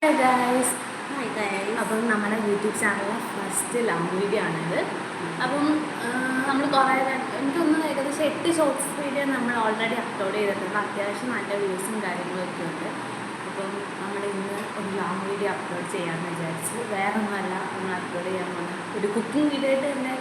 Hi guys. Hi guys. അപ്പം നമ്മുടെ YouTube ചാനലിലെ ഫസ്റ്റ് ലവ് വീഡിയോ ആണിത്. അപ്പം നമ്മൾ കുറേ എനിക്കൊന്നും ഏകദേശം 8 ഷോർട്സ് വീഡിയോ നമ്മൾ ഓൾറെഡി അപ്ലോഡ് ചെയ്തിട്ടുണ്ട്. അത്യാവശ്യം നല്ല വ്യൂസും കാര്യങ്ങളൊക്കെ ഉണ്ട്. അപ്പം നമ്മൾ ഇന്ന് ഒരു ലോങ് വീഡിയോ അപ്ലോഡ് ചെയ്യാമെന്ന് വിചാരിച്ചു. വേറെ ഒന്നുമല്ല, നമ്മൾ അപ്ലോഡ് ചെയ്യാൻ പോകുന്നത് ഒരു കുക്കിംഗ് വീഡിയോ ആയിട്ട് തന്നെ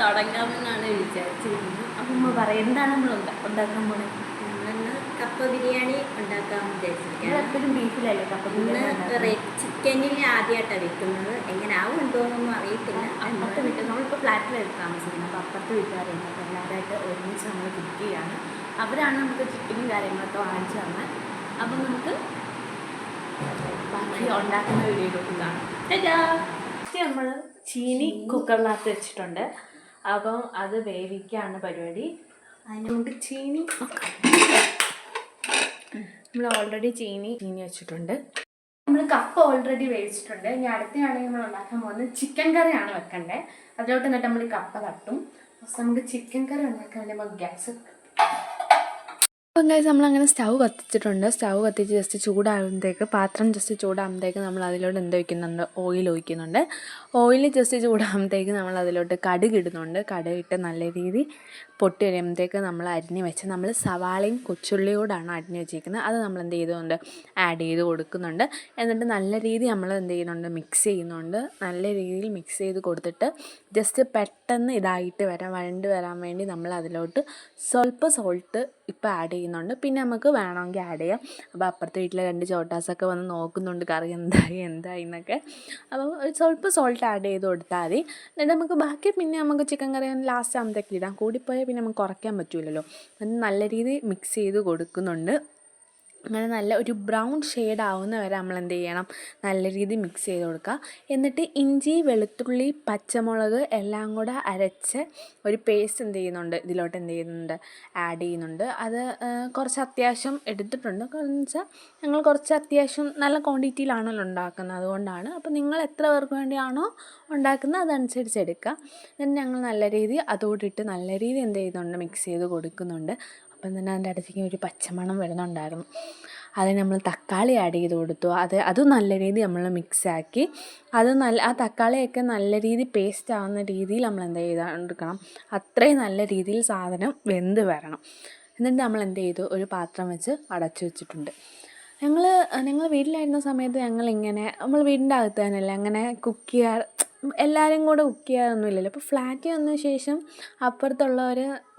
തുടങ്ങാമെന്നാണ് വിചാരിച്ചിരിക്കുന്നത്. അപ്പം നമ്മൾ പറയാം, എന്താണ് നമ്മൾ ഉണ്ടാക്കാൻ പോകുന്നത്? നമ്മളിന്ന് കപ്പ ബിരിയാണി ഉണ്ടാക്കാൻ വിചാരിച്ചിരിക്കുകയാണ്. എപ്പോഴും ബീഫിലല്ലേ കപ്പ ബിരിയാണി? ചിക്കനിൽ ആദ്യമായിട്ടാണ് വെക്കുന്നത്. എങ്ങനെ ആവുണ്ടോയെന്നൊന്നും അറിയത്തില്ല. അപ്പുറത്തെ വീട്ടിൽ നമ്മളിപ്പോൾ ഫ്ലാറ്റിലായിട്ട് താമസിക്കുന്നത്. അപ്പോൾ അപ്പുറത്തെ വീട്ടുകാരുണ്ട്. അപ്പോൾ എല്ലാവരായിട്ട് ഒരുമിച്ച് നമ്മൾ കുക്ക് ചെയ്യാണ്. അവരാണ് നമുക്ക് ചിക്കനും കാര്യങ്ങളൊക്കെ വാങ്ങിച്ചു തന്നെ. അപ്പം നമുക്ക് ബാക്കി ഉണ്ടാക്കുന്ന വീഡിയോയിലോട്ട് കാണാം. നമ്മൾ ചീനി കുക്കറിനകത്ത് വെച്ചിട്ടുണ്ട്. അപ്പം അത് വേവിക്കാണ് പരിപാടി. അതിന് നമുക്ക് ചീനി നമ്മൾ ഓൾറെഡി ചീനി വെച്ചിട്ടുണ്ട്. നമ്മൾ കപ്പ ഓൾറെഡി വേവിച്ചിട്ടുണ്ട്. ഇനി അടുത്തയാണെങ്കിൽ നമ്മൾ ഉണ്ടാക്കാൻ പോകുന്നത് ചിക്കൻ കറിയാണ് വെക്കേണ്ടത്. അതിലോട്ട് എന്നിട്ട് നമ്മൾ കപ്പ തട്ടും. ഫസ്റ്റ് നമുക്ക് ചിക്കൻ കറി ഉണ്ടാക്കാൻ വേണ്ടി നമുക്ക് ഗ്യാസ്. അപ്പം ഗൈസ് നമ്മളങ്ങനെ സ്റ്റൗ കത്തിച്ചിട്ടുണ്ട്. സ്റ്റൗ കത്തിച്ച് ജസ്റ്റ് ചൂടാകുമ്പോഴത്തേക്ക് പാത്രം ജസ്റ്റ് ചൂടാകുമ്പോഴത്തേക്ക് നമ്മൾ അതിലോട്ട് എന്ത് ഒഴിക്കുന്നുണ്ട്? ഓയിൽ ഒഴിക്കുന്നുണ്ട്. ഓയിൽ ജസ്റ്റ് ചൂടാകുമ്പോഴത്തേക്ക് നമ്മൾ അതിലോട്ട് കടുക് ഇടുന്നുണ്ട്. കടുക് ഇട്ട് നല്ല രീതി പൊട്ടി വരുമ്പോഴത്തേക്ക് നമ്മൾ അരിഞ്ഞ് വെച്ച് നമ്മൾ സവാളയും കൊച്ചുള്ളിയോടാണ് അരിഞ്ഞ് വെച്ചിരിക്കുന്നത്. അത് നമ്മൾ എന്ത് ചെയ്തുകൊണ്ട് ആഡ് ചെയ്ത് കൊടുക്കുന്നുണ്ട്. എന്നിട്ട് നല്ല രീതി നമ്മൾ എന്ത് ചെയ്യുന്നുണ്ട്? മിക്സ് ചെയ്യുന്നുണ്ട്. നല്ല രീതിയിൽ മിക്സ് ചെയ്ത് കൊടുത്തിട്ട് ജസ്റ്റ് പെട്ടെന്ന് ഇതായിട്ട് വഴണ്ട് വരാൻ വേണ്ടി നമ്മൾ അതിലോട്ട് സ്വല്പം സോൾട്ട് ഇപ്പോൾ ആഡ് ചെയ്യുന്നുണ്ട്. പിന്നെ നമുക്ക് വേണമെങ്കിൽ ആഡ് ചെയ്യാം. അപ്പോൾ അപ്പുറത്തെ വീട്ടിലെ 2 ചോട്ടാസൊക്കെ വന്ന് നോക്കുന്നുണ്ട് കറി എന്തായി എന്നൊക്കെ. അപ്പോൾ സ്വല്പം സോൾട്ട് ആഡ് ചെയ്ത് കൊടുത്താൽ മതി. എന്നിട്ട് നമുക്ക് ബാക്കി പിന്നെ നമുക്ക് ചിക്കൻ കറി ലാസ്റ്റ് ആകുമ്പോഴത്തേക്ക് ഇടാം. കൂടിപ്പോയാൽ പിന്നെ നമുക്ക് കുറയ്ക്കാൻ പറ്റില്ലല്ലോ. അത് നല്ല രീതിയിൽ മിക്സ് ചെയ്ത് കൊടുക്കുന്നുണ്ട്. അങ്ങനെ നല്ല ഒരു ബ്രൗൺ ഷെയ്ഡ് ആവുന്ന വരെ നമ്മൾ എന്ത് ചെയ്യണം? നല്ല രീതിയിൽ മിക്സ് ചെയ്ത് കൊടുക്കുക. എന്നിട്ട് ഇഞ്ചി, വെളുത്തുള്ളി, പച്ചമുളക് എല്ലാം കൂടെ അരച്ച് ഒരു പേസ്റ്റ് എന്ത് ചെയ്യുന്നുണ്ട്? ഇതിലോട്ട് എന്ത് ചെയ്യുന്നുണ്ട്? ആഡ് ചെയ്യുന്നുണ്ട്. അത് കുറച്ച് അത്യാവശ്യം എടുത്തിട്ടുണ്ട്. കാരണം എന്ന് വെച്ചാൽ ഞങ്ങൾ കുറച്ച് അത്യാവശ്യം നല്ല ക്വാണ്ടിറ്റിയിലാണല്ലോ ഉണ്ടാക്കുന്നത്, അതുകൊണ്ടാണ്. അപ്പോൾ നിങ്ങൾ എത്ര പേർക്ക് വേണ്ടിയാണോ ഉണ്ടാക്കുന്നത് അതനുസരിച്ച് എടുക്കുക. എന്നിട്ട് ഞങ്ങൾ നല്ല രീതി അതോടിട്ട് നല്ല രീതി എന്ത് ചെയ്യുന്നുണ്ട്? മിക്സ് ചെയ്ത് കൊടുക്കുന്നുണ്ട്. അപ്പം തന്നെ അതിൻ്റെ അടുത്തേക്ക് ഒരു പച്ചമണം വരുന്നുണ്ടായിരുന്നു. അതിന് നമ്മൾ തക്കാളി ആഡ് ചെയ്ത് കൊടുത്തു. അത് നല്ല രീതിയിൽ നമ്മൾ മിക്സാക്കി ആ തക്കാളിയൊക്കെ നല്ല രീതിയിൽ പേസ്റ്റ് ആവുന്ന രീതിയിൽ നമ്മൾ എന്ത് ചെയ്തെടുക്കണം? അത്രയും നല്ല രീതിയിൽ സാധനം വെന്ത് വരണം. എന്നിട്ട് നമ്മൾ എന്ത് ചെയ്തു? ഒരു പാത്രം വെച്ച് അടച്ചു വെച്ചിട്ടുണ്ട്. ഞങ്ങൾ വീട്ടിലായിരുന്ന സമയത്ത് ഞങ്ങളിങ്ങനെ നമ്മൾ വീടിൻ്റെ അകത്ത് തന്നെയല്ലേ അങ്ങനെ കുക്ക് ചെയ്യാറ്, എല്ലാവരും കൂടെ കുക്ക് ചെയ്യാറൊന്നും ഇല്ലല്ലോ. അപ്പോൾ ഫ്ലാറ്റിൽ വന്ന ശേഷം അപ്പുറത്തുള്ളവർ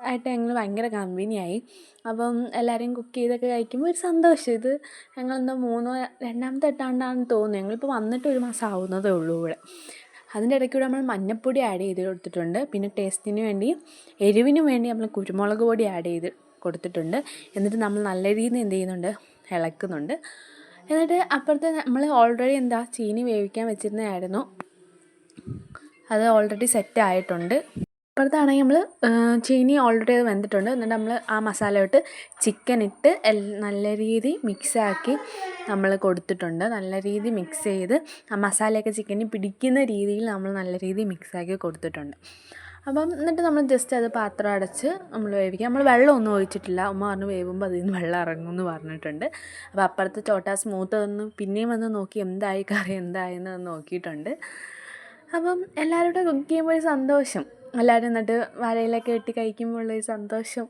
ആയിട്ട് ഞങ്ങൾ ഭയങ്കര കമ്പനിയായി. അപ്പം എല്ലാവരും കുക്ക് ചെയ്തൊക്കെ കഴിക്കുമ്പോൾ ഒരു സന്തോഷം. ഇത് ഞങ്ങളെന്തോ രണ്ടാമത്തെ എട്ടാണ്ടാണെന്ന് തോന്നുന്നു. ഞങ്ങളിപ്പോൾ വന്നിട്ട് 1 മാസം ആവുന്നതേ ഉള്ളൂ ഇവിടെ. അതിൻ്റെ ഇടയ്ക്കൂടെ നമ്മൾ മഞ്ഞൾപ്പൊടി ആഡ് ചെയ്ത് കൊടുത്തിട്ടുണ്ട്. പിന്നെ ടേസ്റ്റിന് വേണ്ടി എരിവിന് വേണ്ടി നമ്മൾ കുരുമുളക് പൊടി ആഡ് ചെയ്ത് കൊടുത്തിട്ടുണ്ട്. എന്നിട്ട് നമ്മൾ നല്ല രീതിയിൽ എന്ത് ചെയ്യുന്നുണ്ട്? ഇളക്കുന്നുണ്ട്. എന്നിട്ട് അപ്പുറത്ത് നമ്മൾ ഓൾറെഡി ചീനി വേവിക്കാൻ വെച്ചിരുന്നതായിരുന്നു. അത് ഓൾറെഡി സെറ്റ് ആയിട്ടുണ്ട്. അപ്പുറത്താണെങ്കിൽ നമ്മൾ ചീനി ഓൾറെഡി അത് വെന്തിട്ടുണ്ട്. എന്നിട്ട് നമ്മൾ ആ മസാല ഇട്ട് ചിക്കൻ ഇട്ട് നല്ല രീതി മിക്സാക്കി നമ്മൾ കൊടുത്തിട്ടുണ്ട്. നല്ല രീതി മിക്സ് ചെയ്ത് ആ മസാലയൊക്കെ ചിക്കനിൽ പിടിക്കുന്ന രീതിയിൽ നമ്മൾ നല്ല രീതി മിക്സാക്കി കൊടുത്തിട്ടുണ്ട്. അപ്പം എന്നിട്ട് നമ്മൾ ജസ്റ്റ് അത് പാത്രം അടച്ച് നമ്മൾ വേവിക്കുക. നമ്മൾ വെള്ളമൊന്നും ഒഴിച്ചിട്ടില്ല. ഉമ്മ പറഞ്ഞു വേവുമ്പോൾ അതിൽ നിന്ന് വെള്ളം ഇറങ്ങുമെന്ന് പറഞ്ഞിട്ടുണ്ട്. അപ്പോൾ അപ്പുറത്ത് ചോട്ടാ സ്മൂത്ത് പിന്നെയും വന്ന് നോക്കി എന്തായി കറി എന്തായെന്ന് നോക്കിയിട്ടുണ്ട്. അപ്പം എല്ലാവരും കൂടെ കുക്ക് ചെയ്യുമ്പോൾ ഒരു സന്തോഷം. എല്ലാവരും എന്നിട്ട് വരയിലൊക്കെ വെട്ടി കഴിക്കുമ്പോഴുള്ളൊരു സന്തോഷം.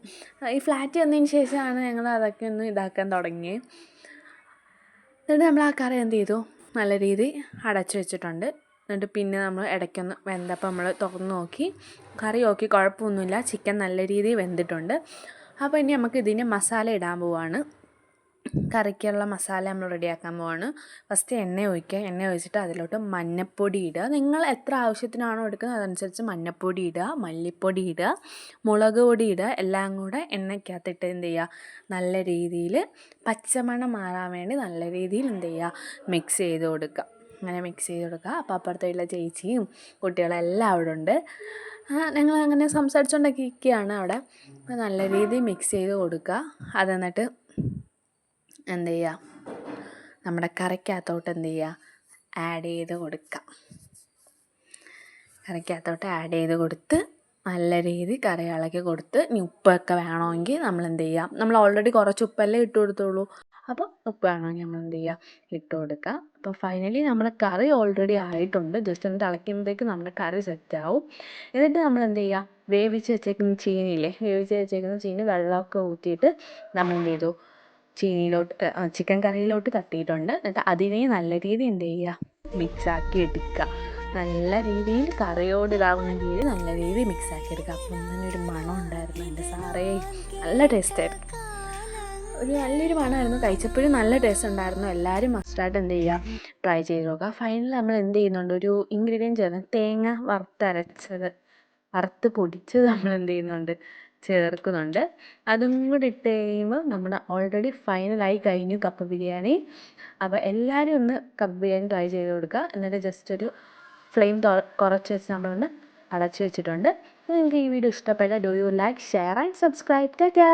ഈ ഫ്ലാറ്റ് വന്നതിന് ശേഷമാണ് ഞങ്ങൾ അതൊക്കെ ഒന്ന് ഇതാക്കാൻ തുടങ്ങിയത്. എന്നിട്ട് നമ്മൾ ആ കറി എന്ത് ചെയ്തു? നല്ല രീതി അടച്ചു വെച്ചിട്ടുണ്ട്. എന്നിട്ട് പിന്നെ നമ്മൾ ഇടയ്ക്കൊന്ന് വെന്തപ്പോൾ നമ്മൾ തുറന്ന് നോക്കി, കറി നോക്കി, കുഴപ്പമൊന്നുമില്ല, ചിക്കൻ നല്ല രീതിയിൽ വെന്തിട്ടുണ്ട്. അപ്പോൾ ഇനി നമുക്ക് ഇതിന് മസാല ഇടാൻ പോവാണ്. കറിക്കുള്ള മസാല നമ്മൾ റെഡിയാക്കാൻ പോവാണ്. ഫസ്റ്റ് എണ്ണ ഒഴിക്കുക. എണ്ണ ഒഴിച്ചിട്ട് അതിലോട്ട് മഞ്ഞൾപ്പൊടി ഇടുക. നിങ്ങൾ എത്ര ആവശ്യത്തിനാണോ എടുക്കുന്നത് അതനുസരിച്ച് മഞ്ഞൾപ്പൊടി ഇടുക, മല്ലിപ്പൊടി ഇടുക, മുളക് പൊടി ഇടുക. എല്ലാം കൂടെ എണ്ണയ്ക്കകത്തിട്ട് എന്ത് ചെയ്യുക? നല്ല രീതിയിൽ പച്ചമണം മാറാൻ വേണ്ടി നല്ല രീതിയിൽ എന്ത് ചെയ്യുക? മിക്സ് ചെയ്ത് കൊടുക്കുക. അങ്ങനെ മിക്സ് ചെയ്ത് കൊടുക്കുക. അപ്പോൾ അപ്പുറത്തുള്ള ചേച്ചിയും കുട്ടികളെല്ലാം അവിടെ ഉണ്ട്. ഞങ്ങളങ്ങനെ സംസാരിച്ചുകൊണ്ടൊക്കെ ഇരിക്കുകയാണ് അവിടെ. അപ്പോൾ നല്ല രീതിയിൽ മിക്സ് ചെയ്ത് കൊടുക്കുക. അതെന്നിട്ട് എന്ത് ചെയ്യുക? നമ്മുടെ കറിക്കകത്തോട്ട് എന്ത് ചെയ്യുക? ആഡ് ചെയ്ത് കൊടുക്കുക. കറിക്കകത്തോട്ട് ആഡ് ചെയ്ത് കൊടുത്ത് നല്ല രീതി കറി ഇളക്കി കൊടുത്ത് ഇനി ഉപ്പൊക്കെ വേണമെങ്കിൽ നമ്മൾ എന്ത് ചെയ്യുക? നമ്മൾ ഓൾറെഡി കുറച്ച് ഉപ്പല്ലേ ഇട്ട് കൊടുത്തോളൂ. അപ്പോൾ ഉപ്പ് വേണമെങ്കിൽ നമ്മൾ എന്ത് ചെയ്യുക ഇട്ട് കൊടുക്കുക. അപ്പോൾ ഫൈനലി നമ്മുടെ കറി ഓൾറെഡി ആയിട്ടുണ്ട്. ജസ്റ്റ് ഒന്ന് തിളയ്ക്കുമ്പോഴത്തേക്ക് നമ്മുടെ കറി സെറ്റാവും. എന്നിട്ട് നമ്മൾ എന്ത് ചെയ്യുക, വേവിച്ച് വെച്ചേക്കുന്ന ചീനിയില്ലേ, വേവിച്ച് വെച്ചേക്കുന്ന ചീനി വെള്ളമൊക്കെ ഊറ്റിയിട്ട് നമ്മൾ എന്ത് ചെയ്തു, ചിക്കൻ കറിയിലോട്ട് തട്ടിയിട്ടുണ്ട്. എന്നിട്ട് അതിനെ നല്ല രീതിയിൽ എന്ത് ചെയ്യുക, മിക്സാക്കി എടുക്കുക. നല്ല രീതിയിൽ കറിയോട് ഇതാവുന്ന രീതിയിൽ നല്ല രീതിയിൽ മിക്സാക്കി എടുക്കുക. അപ്പം അങ്ങനെ ഒരു മണം ഉണ്ടായിരുന്നു എൻ്റെ സാറേ, നല്ല ടേസ്റ്റായിരുന്നു. ഒരു നല്ലൊരു മണമായിരുന്നു. കഴിച്ചപ്പോഴും നല്ല ടേസ്റ്റ് ഉണ്ടായിരുന്നു. എല്ലാവരും മസ്റ്റായിട്ട് എന്ത് ചെയ്യുക, ട്രൈ ചെയ്ത് നോക്കുക. ഫൈനൽ നമ്മൾ എന്ത് ചെയ്യുന്നുണ്ട്, ഒരു ഇൻഗ്രീഡിയൻറ്റ് ചേർന്ന് തേങ്ങ വറുത്ത് പൊടിച്ചത് നമ്മൾ എന്ത് ചെയ്യുന്നുണ്ട്, ചേർക്കുന്നുണ്ട്. അതും കൂടി ഇട്ട് കഴിയുമ്പോൾ നമ്മുടെ ഓൾറെഡി ഫൈനലായി കഴിഞ്ഞു കപ്പ ബിരിയാണി. അപ്പോൾ എല്ലാവരും ഒന്ന് കപ്പ ബിരിയാണി ട്രൈ ചെയ്ത് കൊടുക്കുക. എന്നിട്ട് ജസ്റ്റ് ഒരു ഫ്ലെയിം കുറച്ച് വെച്ച് നമ്മളൊന്ന് അടച്ച് വെച്ചിട്ടുണ്ട്. നിങ്ങൾക്ക് ഈ വീഡിയോ ഇഷ്ടപ്പെട്ടാൽ do you like, share and subscribe. Tata.